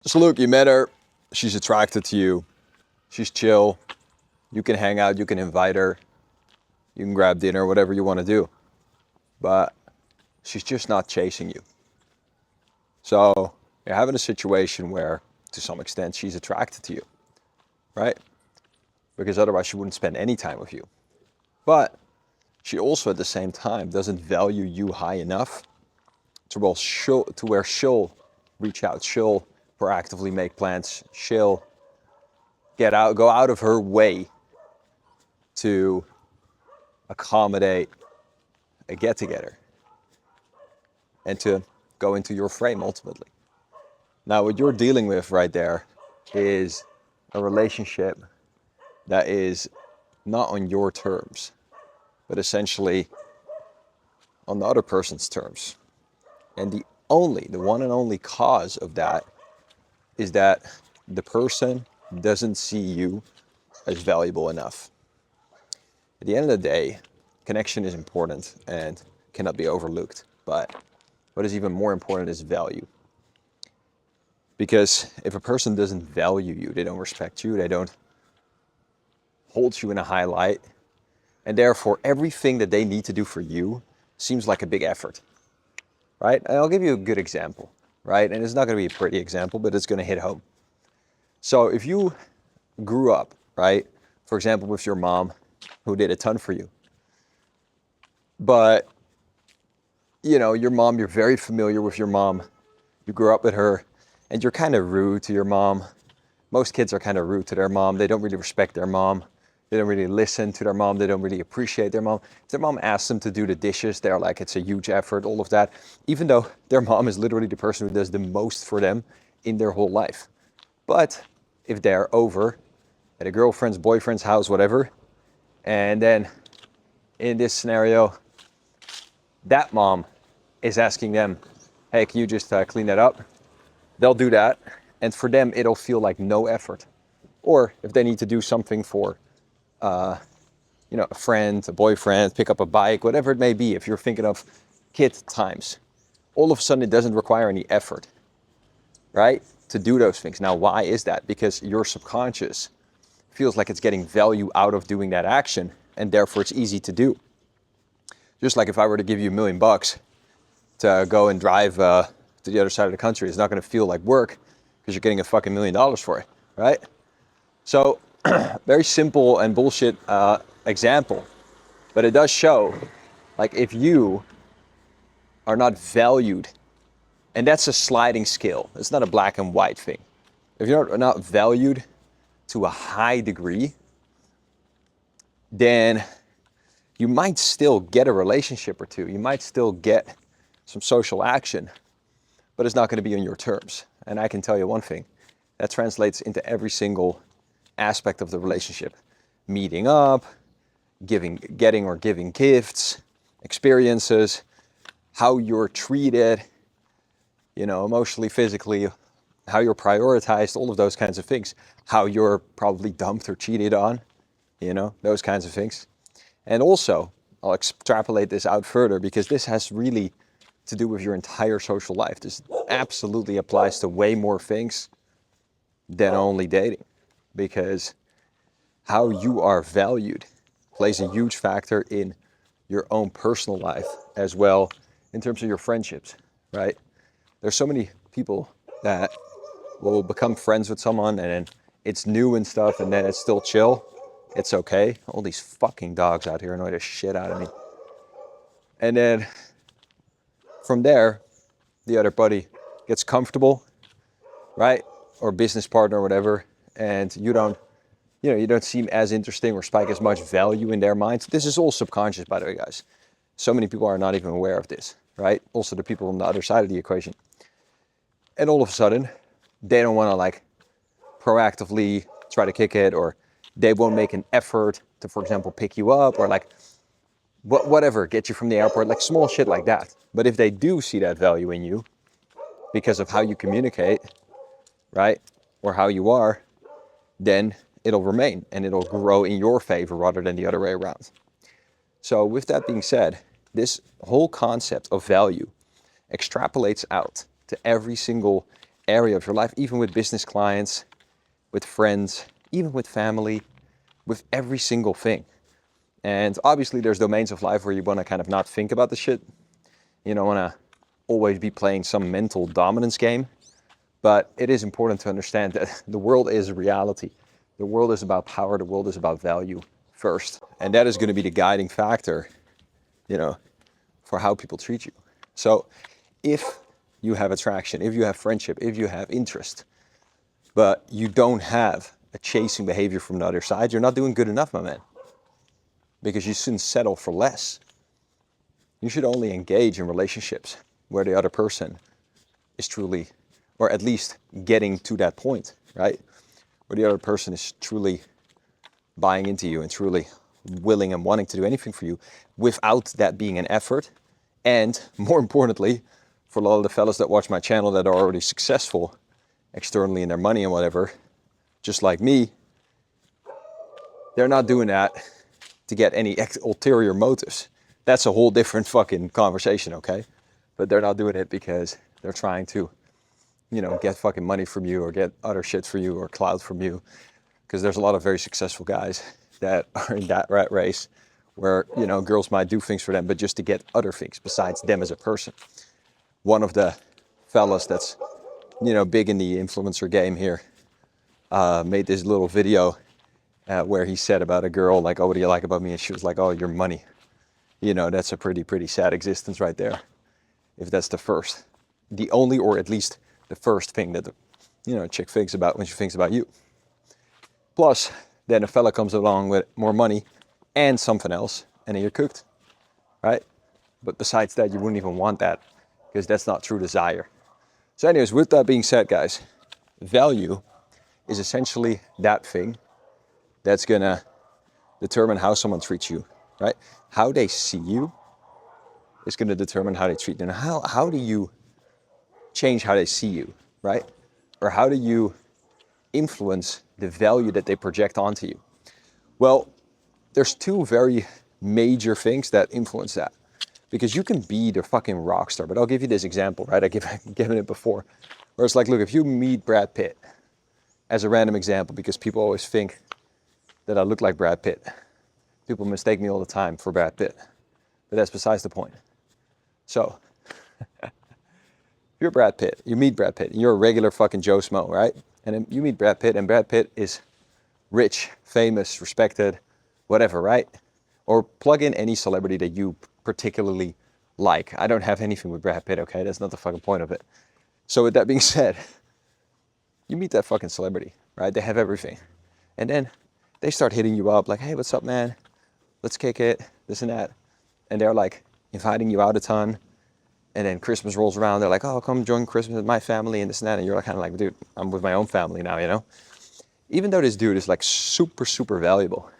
So look, you met her, she's attracted to you, she's chill, you can hang out, you can invite her, you can grab dinner, whatever you want to do. But she's just not chasing you. So you're having a situation where, to some extent, she's attracted to you, right? Because otherwise she wouldn't spend any time with you. But she also at the same time doesn't value you high enough to where she'll reach out, she'll proactively make plans, she'll go out of her way to accommodate a get together and to go into your frame ultimately. Now, what you're dealing with right there is a relationship that is not on your terms, but essentially on the other person's terms. And the one and only cause of that is that the person doesn't see you as valuable enough. At the end of the day, connection is important and cannot be overlooked. But what is even more important is value. Because if a person doesn't value you, they don't respect you, they don't hold you in a high light, and therefore everything that they need to do for you seems like a big effort, right? And I'll give you a good example, right? And it's not going to be a pretty example, but it's going to hit home. So if you grew up, right, for example, with your mom who did a ton for you, but your mom, you're very familiar with your mom, you grew up with her, and you're kind of rude to your mom. Most kids are kind of rude to their mom. They don't really respect their mom. They don't really listen to their mom. They don't really appreciate their mom. If their mom asks them to do the dishes, they're like, it's a huge effort, all of that. Even though their mom is literally the person who does the most for them in their whole life. But if they're over at a girlfriend's, boyfriend's house, whatever, and then in this scenario, that mom is asking them, hey, can you just clean that up? They'll do that. And for them, it'll feel like no effort. Or if they need to do something for, a friend, a boyfriend, pick up a bike, whatever it may be, if you're thinking of kid times, all of a sudden it doesn't require any effort, right? To do those things. Now, why is that? Because your subconscious feels like it's getting value out of doing that action, and therefore it's easy to do. Just like if I were to give you $1 million to go and drive to the other side of the country, it's not going to feel like work because you're getting a fucking $1 million for it, right? So, very simple and bullshit example, but it does show, like, if you are not valued, and that's a sliding scale, it's not a black and white thing. If you're not valued to a high degree, then you might still get a relationship or two, you might still get some social action, but it's not going to be on your terms. And I can tell you one thing, that translates into every single aspect of the relationship. Meeting up, getting or giving gifts, experiences, how you're treated, emotionally, physically, how you're prioritized, all of those kinds of things. How you're probably dumped or cheated on, those kinds of things. And also, I'll extrapolate this out further because this has really to do with your entire social life. This absolutely applies to way more things than only dating, because how you are valued plays a huge factor in your own personal life as well in terms of your friendships, right? There's so many people that will become friends with someone and then it's new and stuff and then it's still chill. It's okay. All these fucking dogs out here annoy the shit out of me. And then from there, the other buddy gets comfortable, right? Or business partner or whatever, and you don't seem as interesting or spike as much value in their minds. This is all subconscious, by the way, guys. So many people are not even aware of this, right? Also the people on the other side of the equation. And all of a sudden, they don't want to proactively try to kick it, or they won't make an effort to, for example, pick you up or whatever, get you from the airport, small shit like that. But if they do see that value in you because of how you communicate, right, or how you are, then it'll remain and it'll grow in your favor rather than the other way around. So with that being said, this whole concept of value extrapolates out to every single area of your life, even with business clients, with friends, even with family, with every single thing. And obviously there's domains of life where you want to kind of not think about the shit. You don't want to always be playing some mental dominance game. But it is important to understand that the world is reality. The world is about power. The world is about value first. And that is going to be the guiding factor, for how people treat you. So if you have attraction, if you have friendship, if you have interest, but you don't have a chasing behavior from the other side, you're not doing good enough, my man. Because you shouldn't settle for less. You should only engage in relationships where the other person is truly, or at least getting to that point, right? Where the other person is truly buying into you and truly willing and wanting to do anything for you without that being an effort. And more importantly, for a lot of the fellas that watch my channel that are already successful externally in their money and whatever, just like me, they're not doing that to get any ulterior motives. That's a whole different fucking conversation, okay? But they're not doing it because they're trying to, get fucking money from you or get other shit for you or clout from you. Because there's a lot of very successful guys that are in that rat race where, girls might do things for them, but just to get other things besides them as a person. One of the fellas that's, big in the influencer game here, made this little video where he said about a girl, like, oh, what do you like about me? And she was like, oh, your money. That's a pretty sad existence right there. If that's the only, or at least the first thing that a chick thinks about when she thinks about you. Plus, then a fella comes along with more money and something else, and then you're cooked, right? But besides that, you wouldn't even want that because that's not true desire. So anyways, with that being said, guys, value is essentially that thing that's gonna determine how someone treats you, right? How they see you is gonna determine how they treat you. And how do you change how they see you, right? Or how do you influence the value that they project onto you? Well, there's two very major things that influence that. Because you can be the fucking rock star, but I'll give you this example, right? I've given it before. Where it's like, look, if you meet Brad Pitt, as a random example, because people always think that I look like Brad Pitt. People mistake me all the time for Brad Pitt. But that's besides the point. So, if you're Brad Pitt, you meet Brad Pitt, and you're a regular fucking Joe Smo, right? And then you meet Brad Pitt, and Brad Pitt is rich, famous, respected, whatever, right? Or plug in any celebrity that you particularly like. I don't have anything with Brad Pitt, okay? That's not the fucking point of it. So with that being said, you meet that fucking celebrity, right? They have everything. And then they start hitting you up like, hey, what's up, man? Let's kick it, this and that. And they're like inviting you out a ton. And then Christmas rolls around. They're like, oh, come join Christmas with my family and this and that. And you're kind of like, dude, I'm with my own family now, Even though this dude is like super, super valuable,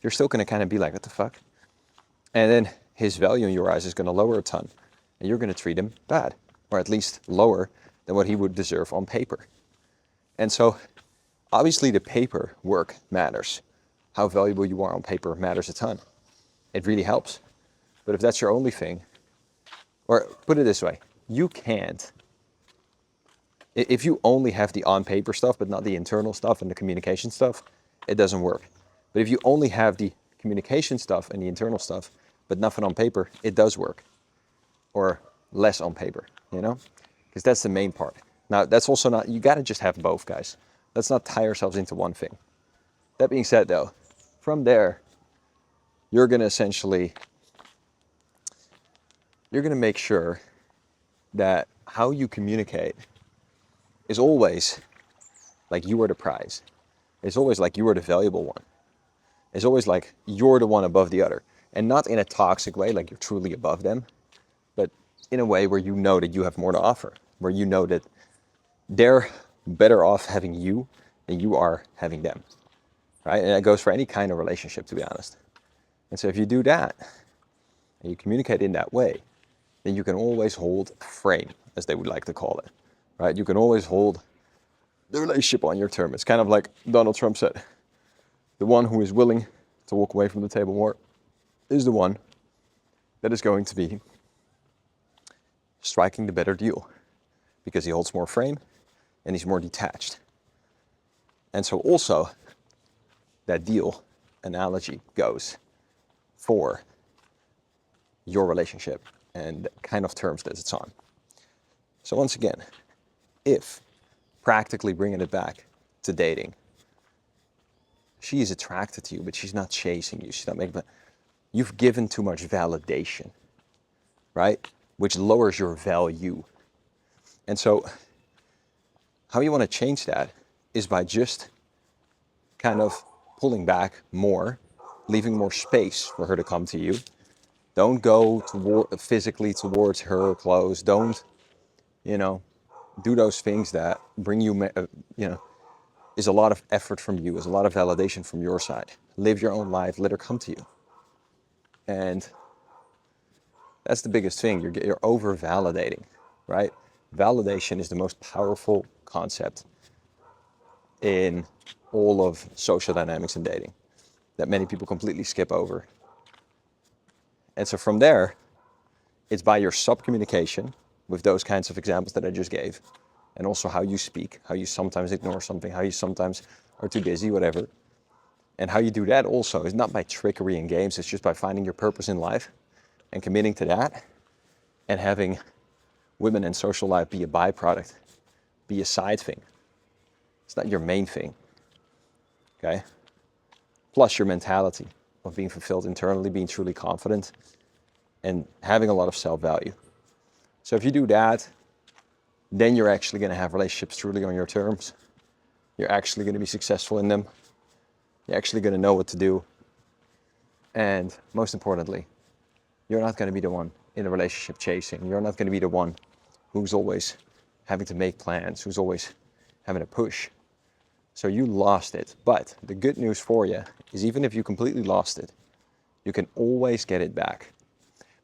you're still going to kind of be like, what the fuck? And then his value in your eyes is going to lower a ton. And you're going to treat him bad, or at least lower than what he would deserve on paper. And so obviously the paper work matters. How valuable you are on paper matters a ton. It really helps. But if that's your only thing, or put it this way, you can't. If you only have the on paper stuff, but not the internal stuff and the communication stuff, it doesn't work. But if you only have the communication stuff and the internal stuff, but nothing on paper, it does work. Or less on paper, Because that's the main part. Now, that's also not, you got to just have both, guys. Let's not tie ourselves into one thing. That being said, though, from there, you're going to make sure that how you communicate is always like you are the prize. It's always like you are the valuable one. It's always like you're the one above the other. And not in a toxic way, like you're truly above them, but in a way where you know that you have more to offer, where you know that they're better off having you than you are having them, right? And that goes for any kind of relationship, to be honest. And so if you do that, and you communicate in that way, then you can always hold frame, as they would like to call it, right? You can always hold the relationship on your term. It's kind of like Donald Trump said, the one who is willing to walk away from the table more is the one that is going to be striking the better deal because he holds more frame and he's more detached. And so also that deal analogy goes for your relationship and the kind of terms that it's on. So once again, if practically bringing it back to dating, she is attracted to you, but she's not chasing you. She's not making, you've given too much validation, right? Which lowers your value. And so how you want to change that is by just kind of pulling back more, leaving more space for her to come to you. Don't go physically towards her close. Don't, do those things that bring you, is a lot of effort from you, is a lot of validation from your side. Live your own life, let her come to you. And that's the biggest thing, you're over-validating, right? Validation is the most powerful concept in all of social dynamics and dating that many people completely skip over. And so from there, it's by your sub-communication with those kinds of examples that I just gave, and also how you speak, how you sometimes ignore something, how you sometimes are too busy, whatever. And how you do that also is not by trickery and games, it's just by finding your purpose in life and committing to that and having women and social life be a byproduct, be a side thing. It's not your main thing, okay? Plus your mentality of being fulfilled internally, being truly confident, and having a lot of self-value. So if you do that, then you're actually going to have relationships truly on your terms. You're actually going to be successful in them. You're actually going to know what to do. And most importantly, you're not going to be the one in a relationship chasing. You're not going to be the one who's always having to make plans, who's always having to push. So you lost it. But the good news for you is even if you completely lost it, you can always get it back.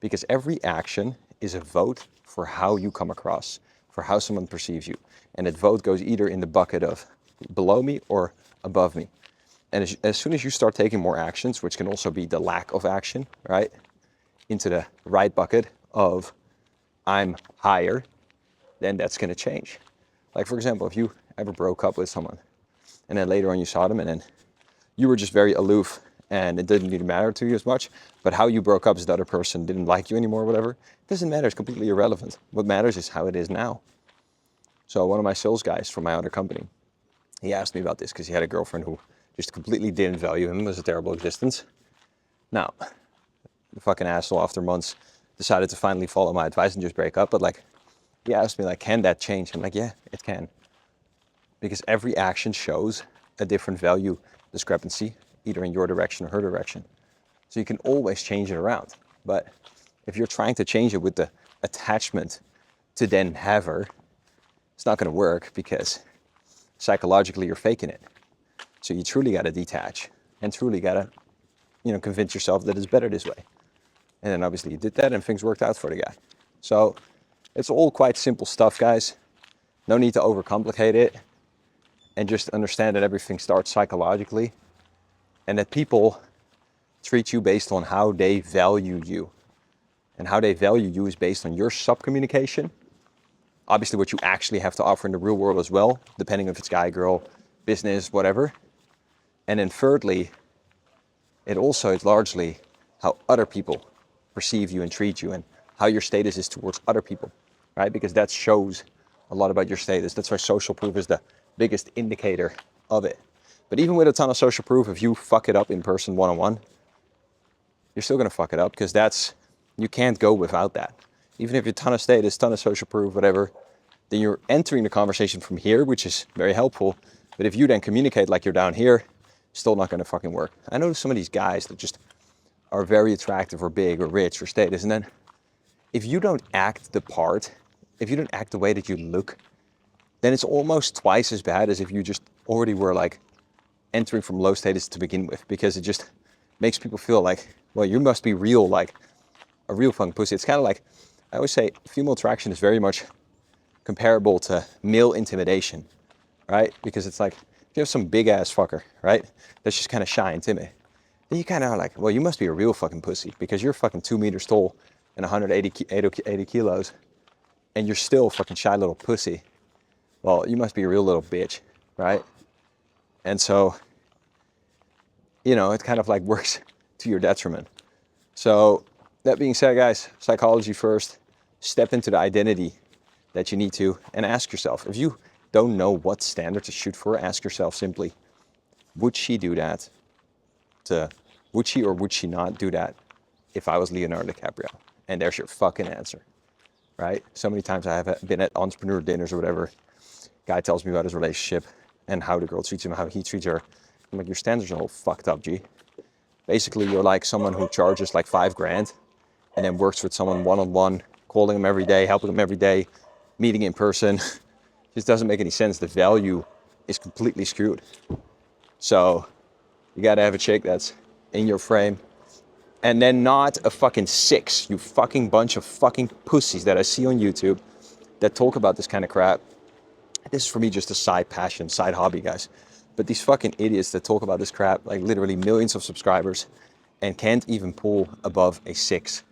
Because every action is a vote for how you come across, for how someone perceives you. And that vote goes either in the bucket of below me or above me. And as soon as you start taking more actions, which can also be the lack of action, right? Into the right bucket of I'm higher, then that's going to change. Like, for example, if you ever broke up with someone and then later on you saw them and then you were just very aloof and it didn't really matter to you as much, but how you broke up is the other person didn't like you anymore or whatever, it doesn't matter, it's completely irrelevant. What matters is how it is now. So one of my sales guys from my other company, he asked me about this because he had a girlfriend who just completely didn't value him, was a terrible existence. Now, the fucking asshole after months decided to finally follow my advice and just break up, but like, he asked me like, can that change? I'm like, yeah, it can. Because every action shows a different value discrepancy, either in your direction or her direction. So you can always change it around. But if you're trying to change it with the attachment to then have her, it's not gonna work because psychologically you're faking it. So you truly gotta detach and truly gotta, convince yourself that it's better this way. And then obviously you did that and things worked out for the guy. So it's all quite simple stuff, guys. No need to overcomplicate it. And just understand that everything starts psychologically and that people treat you based on how they value you. And how they value you is based on your sub-communication. Obviously what you actually have to offer in the real world as well, depending if it's guy, girl, business, whatever. And then thirdly, it also is largely how other people perceive you and treat you and how your status is towards other people, right? Because that shows a lot about your status. That's why social proof is the biggest indicator of it. But even with a ton of social proof, if you fuck it up in person one-on-one, you're still gonna fuck it up because you can't go without that. Even if you're ton of status, ton of social proof, whatever, then you're entering the conversation from here, which is very helpful. But if you then communicate like you're down here, still not gonna fucking work. I know some of these guys that just are very attractive or big or rich or status, and then if you don't act the part, if you don't act the way that you look, then it's almost twice as bad as if you just already were like entering from low status to begin with, because it just makes people feel like, well, you must be real, like a real fucking pussy. It's kind of like, I always say female attraction is very much comparable to male intimidation, right? Because it's like, if you have some big ass fucker, right, that's just kind of shy and timid, then you kind of are like, well, you must be a real fucking pussy because you're fucking 2 meters tall and 180 kilos and you're still a fucking shy little pussy. well, you must be a real little bitch, right? And so, it kind of like works to your detriment. So that being said, guys, psychology first, step into the identity that you need to, and ask yourself, if you don't know what standard to shoot for, ask yourself simply, would she do that? Would she or would she not do that if I was Leonardo DiCaprio? And there's your fucking answer, right? So many times I have been at entrepreneur dinners or whatever, guy tells me about his relationship and how the girl treats him, how he treats her. I'm like, your standards are all fucked up, G. Basically, you're like someone who charges like $5,000 and then works with someone one-on-one, calling them every day, helping them every day, meeting in person. Just doesn't make any sense. The value is completely screwed. So you gotta have a chick that's in your frame, and then not a fucking 6, you fucking bunch of fucking pussies that I see on YouTube that talk about this kind of crap. This is for me just a side passion, side hobby, guys. But these fucking idiots that talk about this crap, like literally millions of subscribers, and can't even pull above a 6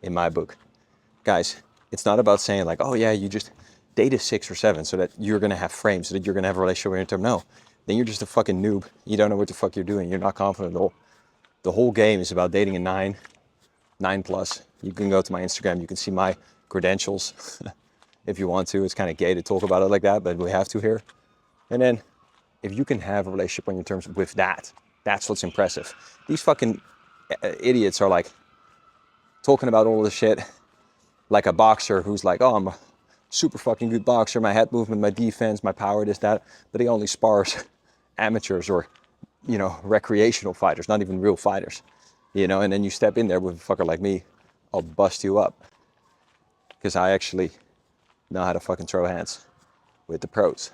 in my book. Guys, it's not about saying like, oh yeah, you just date a 6 or 7 so that you're gonna have frames, so that you're gonna have a relationship with your term. No, then you're just a fucking noob. You don't know what the fuck you're doing. You're not confident at all. The whole game is about dating a 9 plus. You can go to my Instagram, you can see my credentials if you want to. It's kind of gay to talk about it like that, but we have to here. And then if you can have a relationship on your terms with that, that's what's impressive. These fucking idiots are like talking about all this shit like a boxer who's like, oh, I'm a super fucking good boxer, my head movement, my defense, my power, this, that, but he only spars amateurs or, recreational fighters, not even real fighters, and then you step in there with a fucker like me, I'll bust you up because I actually know how to fucking throw hands with the pros.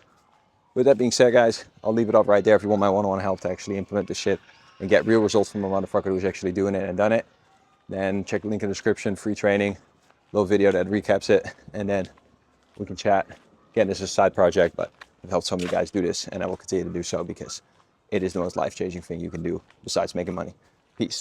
With that being said, guys, I'll leave it up right there. If you want my one-on-one help to actually implement this shit and get real results from a motherfucker who's actually doing it and done it, then check the link in the description, free training, little video that recaps it, and then we can chat. Again, this is a side project, but I've helped so many guys do this, and I will continue to do so because it is the most life-changing thing you can do besides making money. Peace.